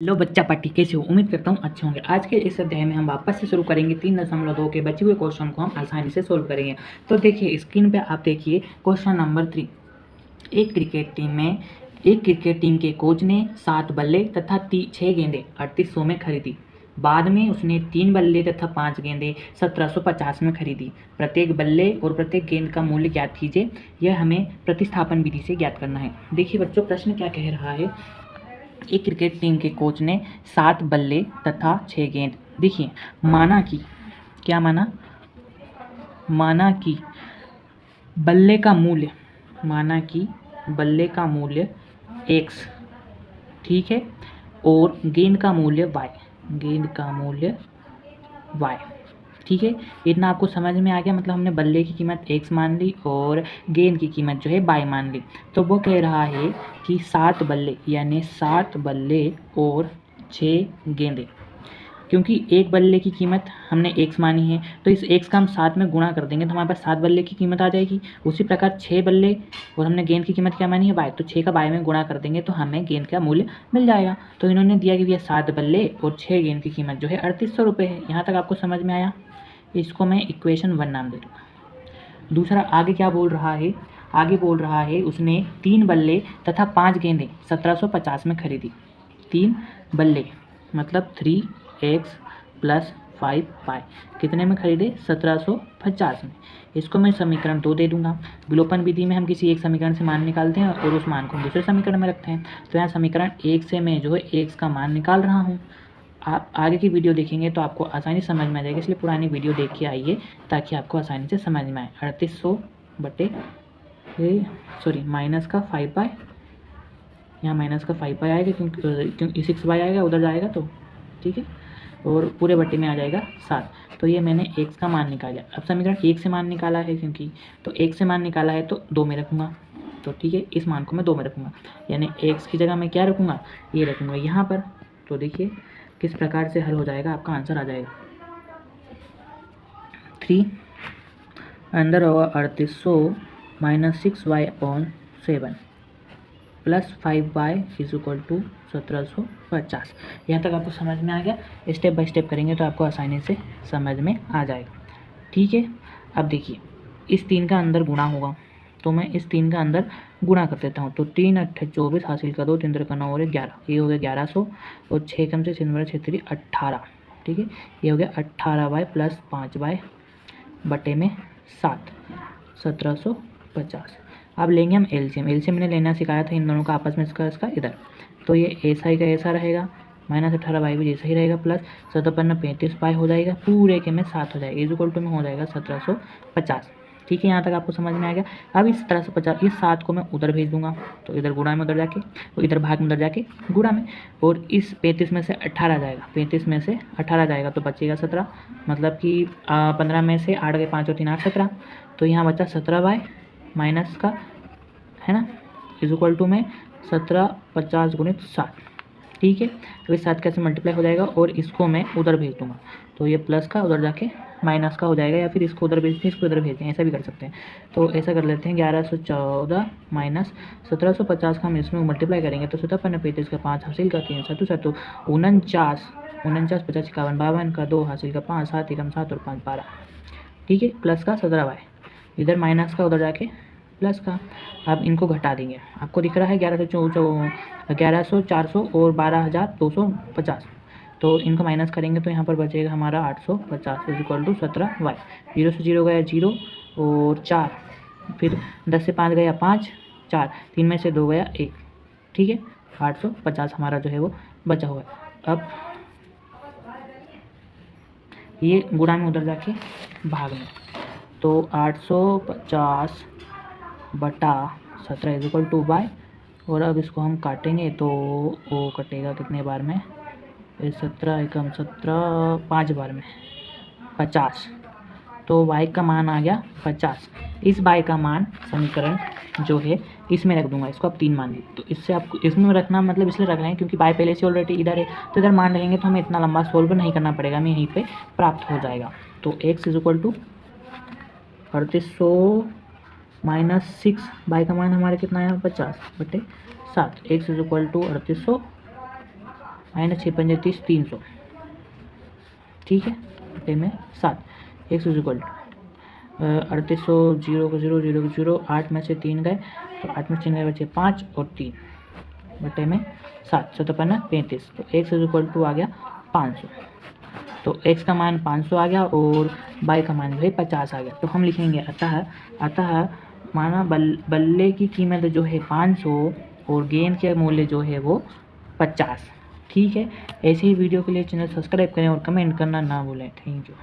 लो बच्चा पार्टी कैसे हो। उम्मीद करता हूँ अच्छे होंगे। आज के इस अध्याय में हम वापस से शुरू करेंगे 3.2 के बचे हुए क्वेश्चन को हम आसानी से सोल्व करेंगे। तो देखिए स्क्रीन पे आप देखिए क्वेश्चन नंबर 3। एक क्रिकेट टीम के कोच ने 7 बल्ले तथा 6 गेंदें 3800 में खरीदी। बाद में उसने 3 बल्ले तथा 5 गेंदें 1750 में खरीदी। प्रत्येक बल्ले और प्रत्येक गेंद का मूल्य ज्ञात कीजिए। यह हमें प्रतिस्थापन विधि से ज्ञात करना है। देखिए बच्चों, प्रश्न क्या कह रहा है। एक क्रिकेट टीम के कोच ने 7 बल्ले तथा 6 गेंद, देखिए माना कि क्या माना कि बल्ले का मूल्य x, ठीक है, और गेंद का मूल्य y, ठीक है। इतना आपको समझ में आ गया। मतलब हमने बल्ले की कीमत x मान ली और गेंद की कीमत जो है y मान ली। तो वो कह रहा है कि 7 बल्ले यानी 7 बल्ले और 6 गेंदें, क्योंकि एक बल्ले की कीमत हमने x मानी है तो इस x का हम 7 में गुणा कर देंगे तो हमारे पास 7 बल्ले की कीमत आ जाएगी। उसी प्रकार 6 बल्ले और हमने गेंद की कीमत क्या मानी है y, तो 6 का y में गुणा कर देंगे तो हमें गेंद का मूल्य मिल जाएगा। तो इन्होंने दिया कि भैया 7 बल्ले और 6 गेंद की कीमत जो है 3800 रुपये है। यहाँ तक आपको समझ में आया। इसको मैं इक्वेशन 1 नाम दे दूँगा। दूसरा आगे क्या बोल रहा है। आगे बोल रहा है उसने 3 बल्ले तथा 5 गेंदें 1750 में खरीदी। 3 बल्ले मतलब 3x + 5y कितने में खरीदे, 1750 में। इसको मैं समीकरण 2 दे दूंगा। विलोपन विधि में हम किसी एक समीकरण से मान निकालते हैं और उस मान को हम दूसरे समीकरण में रखते हैं। तो यहाँ समीकरण 1 से मैं जो है x का मान निकाल रहा हूँ। आप आगे की वीडियो देखेंगे तो आपको आसानी समझ में आ जाएगा, इसलिए पुरानी वीडियो देख के आइए ताकि आपको आसानी से समझ में आए। 3800 बटे माइनस का 5y, यहाँ माइनस का 5y आएगा क्योंकि 6y आएगा उधर जाएगा तो ठीक है, और पूरे बट्टे में आ जाएगा 7। तो ये मैंने x का मान निकाला। अब समीकरण 1 से मान निकाला है क्योंकि, तो 1 से मान निकाला है तो 2 में रखूँगा। तो ठीक है, इस मान को मैं 2 में रखूँगा, यानी x की जगह मैं क्या रखूँगा, ये रखूँगा यहाँ पर। तो देखिए किस प्रकार से हल हो जाएगा, आपका आंसर आ जाएगा 3 अंदर होगा 3800 - 6y/7 + 5y = 1750। यहाँ तक आपको समझ में आ गया। स्टेप बाय स्टेप करेंगे तो आपको आसानी से समझ में आ जाएगा, ठीक है। अब देखिए इस 3 का अंदर गुणा होगा तो मैं इस 3 का अंदर गुणा कर देता हूँ। तो 3 × 8 = 24, हासिल का 2, 3 × 9 और 11, ये हो गया 1100 और 6 कम से 6 18, ठीक है। ये हो गया 18y + 5y बटे में 7, 1750। अब लेंगे हम एलसीएम। मैंने लेना सिखाया था इन दोनों का आपस में, इसका इधर। तो ये ऐसा ही का ऐसा रहेगा, -18y भी जैसा ही रहेगा, प्लस 7 × 35y हो जाएगा, पूरे के में 7 हो जाएगा, = में हो जाएगा 1750। ठीक है, यहाँ तक आपको समझ में आ गया। अब इस 1750 इस 7 को मैं उधर भेज दूंगा, तो इधर गुणा में उधर जाके, तो इधर भाग में उधर जाके गुणा में, और इस 35 में से 18 जाएगा, 35 में से 18 जाएगा तो बचेगा 17, मतलब कि 15 में से 8 गए 5 और 3 8 17। तो यहाँ बचा 17y माइनस का, है ना, = में 1750 × 7, ठीक है। तो इस 7 कैसे मल्टीप्लाई हो जाएगा और इसको मैं उधर भेज दूंगा, तो ये प्लस का उधर जाके माइनस का हो जाएगा, या फिर इसको उधर भेज दें, इसको इधर भेज दें, ऐसा भी कर सकते हैं। तो ऐसा कर लेते हैं, 1114 - 1750 का हम इसमें मल्टीप्लाई करेंगे तो 7 × 35 का 5, हासिल का 3, 7 7 49, 50 51 52 का 2, हासिल का 5, 7 एकम 7 और 5 12, ठीक है, प्लस का 17y, इधर माइनस का उधर जाके प्लस का। अब इनको घटा देंगे, आपको दिख रहा है 1100 400 और 12250, तो इनको माइनस करेंगे तो यहाँ पर बचेगा हमारा 850 = 17y। 0 से 0 गया 0 और 4, फिर 10 से 5 गया 5, 4, 3 में से 2 गया 1, ठीक है। 850 हमारा जो है वो बचा हुआ है। अब ये गुणा में उधर जाके भाग में, तो 850 बटा 17 = y, और अब इसको हम काटेंगे तो वो कटेगा कितने बार में, 17 एकम 17 5 बार में 50, तो y का मान आ गया 50। इस y का मान समीकरण जो है इसमें रख दूंगा, इसको आप 3 मान लीजिए। तो इससे आपको इसमें रखना मतलब इसलिए रख रहे हैं क्योंकि y पहले से ऑलरेडी इधर है, तो इधर मान रहेंगे तो हमें इतना लंबा सोल्व नहीं करना पड़ेगा, हमें यहीं पे प्राप्त हो जाएगा। तो x = 3800 - 6, y का मान हमारे कितना आया 50 बटे 7, x = 3800 माइनस 6 पंजे 30, 300, ठीक है, बटे में 7। x इज इक्वल 3800, 0 को 0, 0 को 0, 8 में से 3 गए तो 8 में 3 गए बचे 5 और 3 बटे में 7, 7 पन्ना 35, तो x इज इक्वल टू आ गया 500। तो x का मान 500 आ गया और y का मान जो है 50 आ गया। तो हम लिखेंगे अतः माना बल्ले की कीमत जो है 500 और गेंद के मूल्य जो है वो 50, ठीक है। ऐसे ही वीडियो के लिए चैनल सब्सक्राइब करें और कमेंट करना ना भूलें। Thank you.